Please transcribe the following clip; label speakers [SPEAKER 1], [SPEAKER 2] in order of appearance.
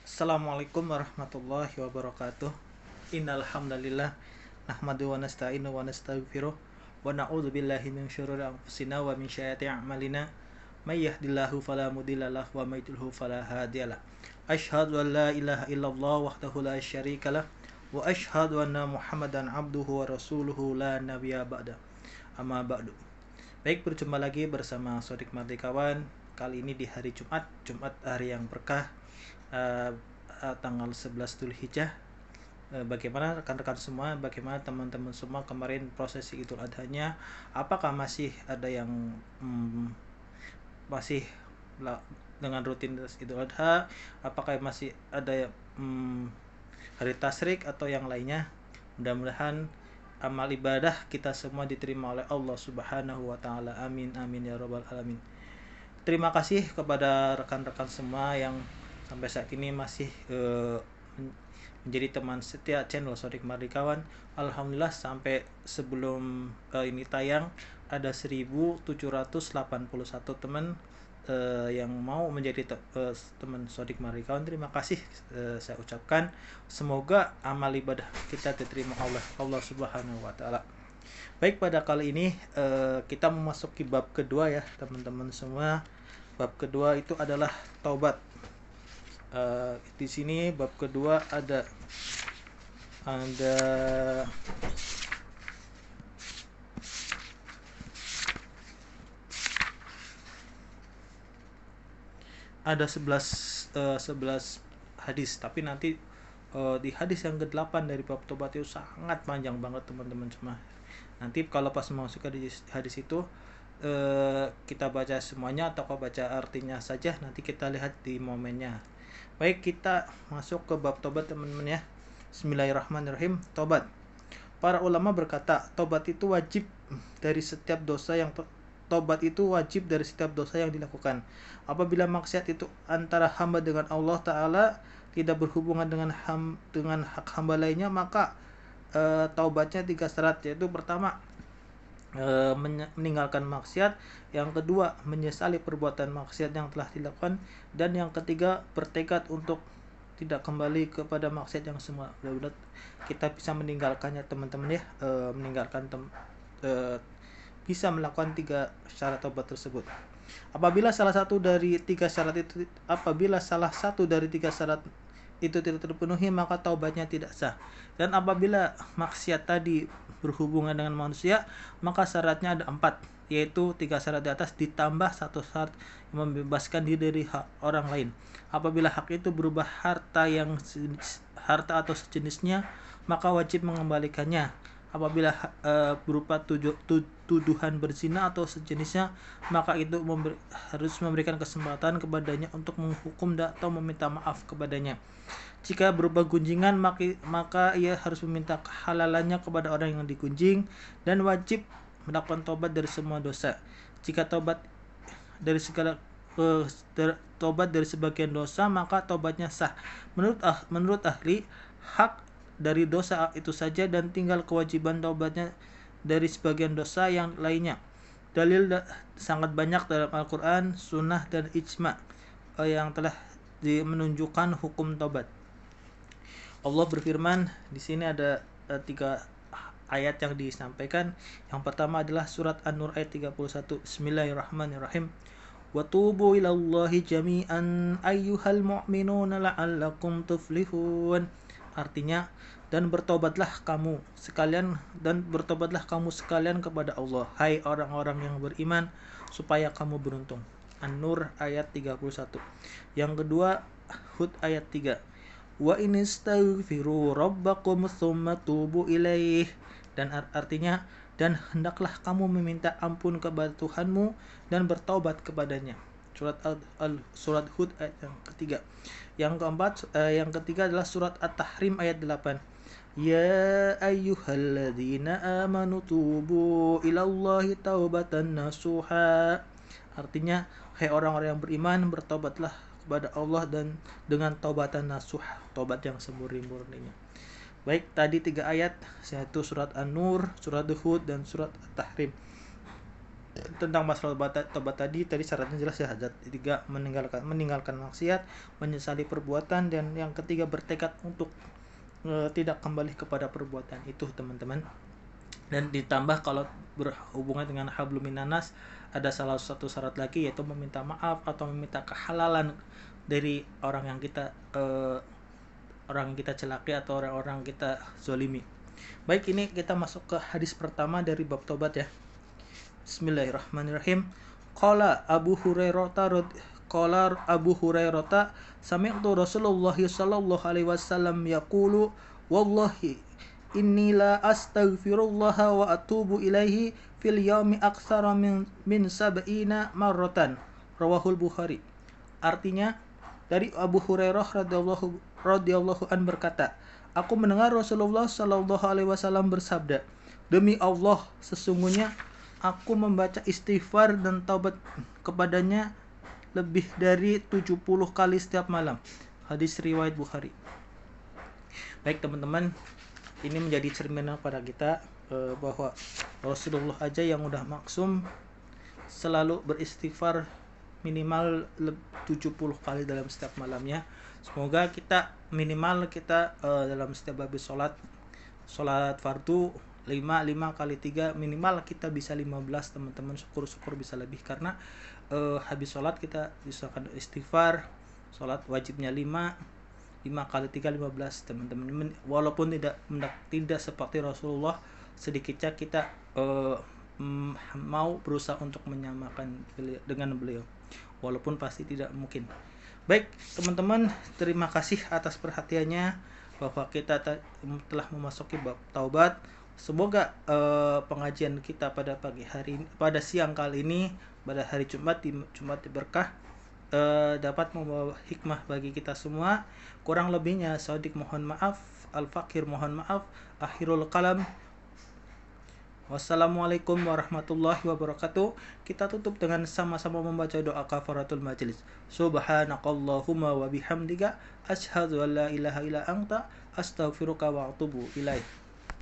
[SPEAKER 1] Assalamualaikum warahmatullahi wabarakatuh. Innal hamdalillah nahmadu wa nasta'inu wa nastaghfiruh wa na'udzu billahi min syururi anfusina wa min sayyiati a'malina. May yahdihillahu fala mudilla lahu wa may yudlilhu fala hadiyalah. Asyhadu an la ilaha illallah wahdahu la syarikalah wa asyhadu anna Muhammadan abduhu wa rasuluhu la nabiyya ba'da. Amma ba'du. Baik, berjumpa lagi bersama Sodik Mardikawan. Kali ini di hari Jumat hari yang berkah, tanggal 11 Dzulhijjah. Bagaimana rekan-rekan semua, bagaimana teman-teman semua kemarin prosesi Idul Adhanya? Apakah masih ada yang masih dengan rutin Idul Adha? Apakah masih ada hari tasyrik atau yang lainnya? Mudah-mudahan amal ibadah kita semua diterima oleh Allah Subhanahu wa taala. Amin amin ya rabbal alamin. Terima kasih kepada rekan-rekan semua yang sampai saat ini masih menjadi teman setia channel Sodik Mardikawan. Alhamdulillah sampai sebelum ini tayang ada 1781 teman yang mau menjadi teman Sodik Mardikawan. Terima kasih saya ucapkan. Semoga amal ibadah kita diterima oleh Allah Subhanahu wa taala. Baik, pada kali ini kita memasuki bab kedua ya teman-teman semua. Bab kedua itu adalah taubat. Di sini bab kedua ada ada 11 hadis, tapi nanti di hadis yang ke-8 dari bab tobat itu sangat panjang banget teman-teman semua. Nanti kalau pas masuk ke hadis itu kita baca semuanya atau baca artinya saja, nanti kita lihat di momennya. Baik, kita masuk ke bab tobat teman-teman ya. Bismillahirrahmanirrahim. Tobat. Para ulama berkata, tobat itu wajib dari setiap dosa yang dilakukan. Apabila maksiat itu antara hamba dengan Allah Ta'ala, tidak berhubungan dengan hak hamba lainnya, maka taubatnya 3 syarat, yaitu pertama, meninggalkan maksiat, yang kedua menyesali perbuatan maksiat yang telah dilakukan, dan yang ketiga bertekad untuk tidak kembali kepada maksiat yang semula. Mudah-mudahan kita bisa meninggalkannya teman-teman ya, bisa melakukan 3 syarat taubat tersebut. Apabila salah satu dari 3 syarat itu tidak terpenuhi, maka taubatnya tidak sah. Dan apabila maksiat tadi berhubungan dengan manusia, maka syaratnya ada 4, yaitu 3 syarat di atas ditambah 1 syarat yang membebaskan diri dari hak orang lain. Apabila hak itu berubah harta atau sejenisnya, maka wajib mengembalikannya. Apabila berupa tuduhan berzina atau sejenisnya, maka itu harus memberikan kesempatan kepadanya untuk menghukum atau meminta maaf kepadanya. Jika berupa gunjingan, maka ia harus meminta kehalalannya kepada orang yang digunjing, dan wajib melakukan tobat dari semua dosa. Jika tobat dari sebagian dosa, maka tobatnya sah. Menurut ahli, hak dari dosa itu saja, dan tinggal kewajiban taubatnya dari sebagian dosa yang lainnya. Dalil sangat banyak dalam Al-Quran, Sunnah, dan Ijma' yang telah menunjukkan hukum taubat. Allah berfirman, di sini ada 3 ayat yang disampaikan. Yang pertama adalah surat An-Nur ayat 31. Bismillahirrahmanirrahim. Wa tubu ilallahi jami'an ayyuhal mu'minuna la'allakum tuflihun. Artinya, dan bertobatlah kamu sekalian kepada Allah, hai orang-orang yang beriman, supaya kamu beruntung. An-Nur ayat 31. Yang kedua, Hud ayat 3. Wa inistaghfiru rabbakum tsumma tubu ilaih. Dan artinya, dan hendaklah kamu meminta ampun kepada Tuhanmu dan bertaubat kepadanya. Surat Hud ayat yang ketiga. Yang ketiga adalah surat At-Tahrim ayat 8. Ya ayyuhalladzina amanu tubu ilallahi taubatan nasuha. Artinya, hai orang-orang yang beriman, bertobatlah kepada Allah dan dengan taubatan nasuh, taubat yang semurni-murninya. Baik, tadi 3 ayat, yaitu surat An-Nur, surat Hud, dan surat At-Tahrim. tentang masalah tobat tadi syaratnya jelas syahadat. Tiga, meninggalkan maksiat, menyesali perbuatan, dan yang ketiga bertekad untuk tidak kembali kepada perbuatan itu, teman-teman. Dan ditambah kalau berhubungan dengan hablum minanas, ada salah satu syarat lagi, yaitu meminta maaf atau meminta kehalalan dari orang yang kita celaki atau orang-orang kita zolimi. Baik, ini kita masuk ke hadis pertama dari bab tobat ya. Bismillahirrahmanirrahim. Qala Abu Hurairah sami'tu Rasulullah sallallahu alaihi wasallam yaqulu wallahi inni la astaghfirullah wa atubu ilaihi fil yaumi aktsara min sab'ina marratan. Rawahul Bukhari. Artinya, dari Abu Hurairah radhiyallahu an berkata, aku mendengar Rasulullah sallallahu alaihi wasallam bersabda, demi Allah, sesungguhnya aku membaca istighfar dan taubat kepadanya lebih dari 70 kali setiap malam. Hadis riwayat Bukhari. Baik teman-teman, ini menjadi cerminan pada kita bahwa Rasulullah aja yang udah maksum selalu beristighfar minimal 70 kali dalam setiap malamnya. Semoga kita minimal dalam setiap habis sholat fardu 5 kali 3 minimal kita bisa 15, teman-teman. Syukur bisa lebih, karena habis sholat kita bisa istighfar. Sholat wajibnya 5 kali 3 15, teman-teman. Walaupun tidak seperti Rasulullah, sedikitnya kita mau berusaha untuk menyamakan dengan beliau, walaupun pasti tidak mungkin. Baik teman-teman, terima kasih atas perhatiannya, bahwa kita telah memasuki bab taubat. Semoga pengajian kita pada siang kali ini, pada hari Jumat berkah, dapat membawa hikmah bagi kita semua. Kurang lebihnya Sodik mohon maaf, Al-Fakir mohon maaf. Akhirul kalam, wassalamualaikum warahmatullahi wabarakatuh. Kita tutup dengan sama-sama membaca doa kafaratul majlis. Subhanakallahumma wa bihamdika asyhadu an la ilaha illa anta astaghfiruka wa atubu ilaik.